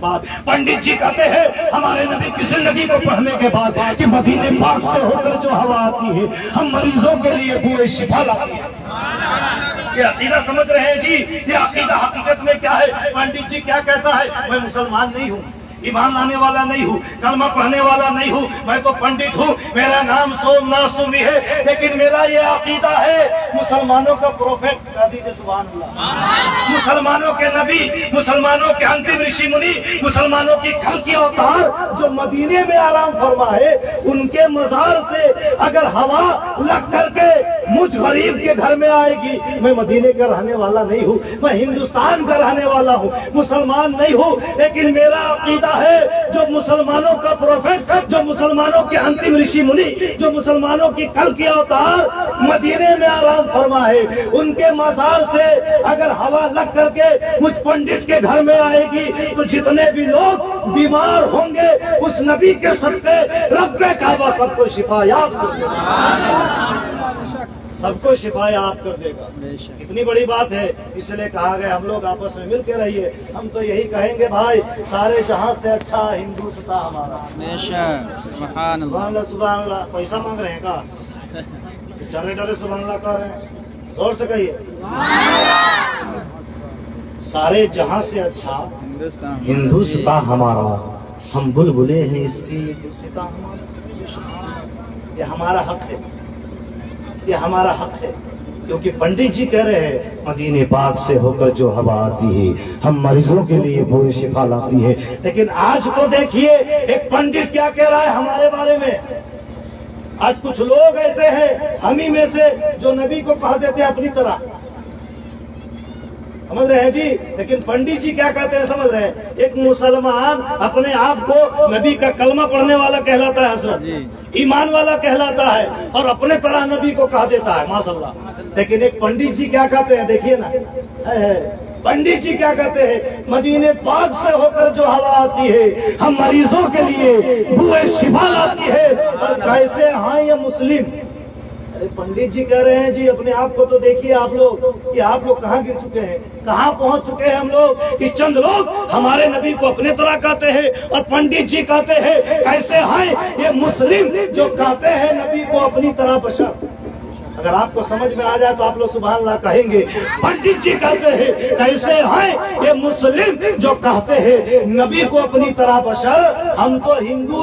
بعد पंडित जी कहते हैं हमारे नबी किसी नबी को पढ़ने के बाद कि मदीने पाक से होकर जो हवा आती है हम मरीजों के लिए बुए शिफा लाती है। ये अकीदा समझ रहे हैं जी? ये अकीदा हकीकत में क्या है? पंडित जी क्या कहता है? मैं मुसलमान नहीं हूँ, ईमान लाने वाला नहीं हूँ, कलमा पढ़ने वाला नहीं हूँ, मैं तो पंडित हूँ, मेरा नाम सोमनाथ सुमरी है, लेकिन मेरा ये अकीदा है मुसलमानों का प्रोफेट सुभान अल्लाह, मुसलमानों के नबी, मुसलमानों के अंतिम ऋषि मुनि, मुसलमानों की कल की अवतार जो मदीने में आराम फरमा है, उनके मजार से अगर हवा लग करके मुझ गरीब के घर में आएगी, मैं मदीने का रहने वाला नहीं हूँ, मैं हिंदुस्तान का रहने वाला हूँ, मुसलमान नहीं हूँ, लेकिन मेरा अकीदा है जो मुसलमानों का प्रोफेट, जो मुसलमानों के अंतिम ऋषि मुनि, जो मुसलमानों की कल की अवतार मदीने में आराम फरमा है, उनके मजार से अगर हवा लग करके मुझ पंडित के घर में आएगी तो जितने भी लोग बीमार होंगे उस नबी के सदके रब्बे काबा सबको शिफायाब कर देगा, सबको शिफायाब कर देगा। कितनी बड़ी बात है, इसलिए कहा गया हम लोग आपस में मिल के रहिए। हम तो यही कहेंगे भाई, सारे जहां से अच्छा हिंदुस्तान हमारा। सुभान अल्लाह, सुभान अल्लाह। पैसा मांग रहे हैं का? डरे डरे सुभान अल्लाह कह रहे हैं, जोर से कहिए। सारे जहां से अच्छा हिंदुस्तान हमारा, हम बुलबुले हैं इसकी हिंदुस्तान हमारा। ये हमारा हक है, ये हमारा हक है, क्योंकि पंडित जी कह रहे हैं मदीने पाक से होकर जो हवा आती है हम मरीजों के लिए वो शिफा लाती है। लेकिन आज तो देखिए एक पंडित क्या कह रहा है हमारे बारे में। आज कुछ लोग ऐसे हैं हम ही में से जो नबी को कह देते हैं अपनी तरह, समझ रहे हैं जी। लेकिन पंडित जी क्या कहते हैं समझ रहे हैं? एक मुसलमान अपने आप को नबी का कलमा पढ़ने वाला कहलाता है, हजरत ईमान वाला कहलाता है, और अपने तरह नबी को कह देता है माशाअल्लाह। लेकिन एक पंडित जी क्या कहते हैं, देखिए ना, पंडित जी क्या कहते हैं? मदीने पाक से होकर जो हवा आती है हम मरीजों के लिए बुए शिफा लाती है। और कैसे हाँ ये मुस्लिम? अरे पंडित जी कह रहे हैं जी अपने आप को तो देखिए आप लोग कि आप लोग कहाँ गिर चुके हैं, कहाँ पहुंच चुके हैं हम लोग, कि चंद लोग हमारे नबी को अपने तरह कहते हैं और पंडित जी कहते हैं कैसे हैं ये मुस्लिम जो कहते हैं नबी को अपनी तरह बशर। अगर आपको समझ में आ जाए तो आप लोग सुभान अल्लाह कहेंगे। पंडित जी कहते हैं कैसे हैं ये मुस्लिम जो कहते हैं नबी को अपनी तरह बशर। हम तो हिंदू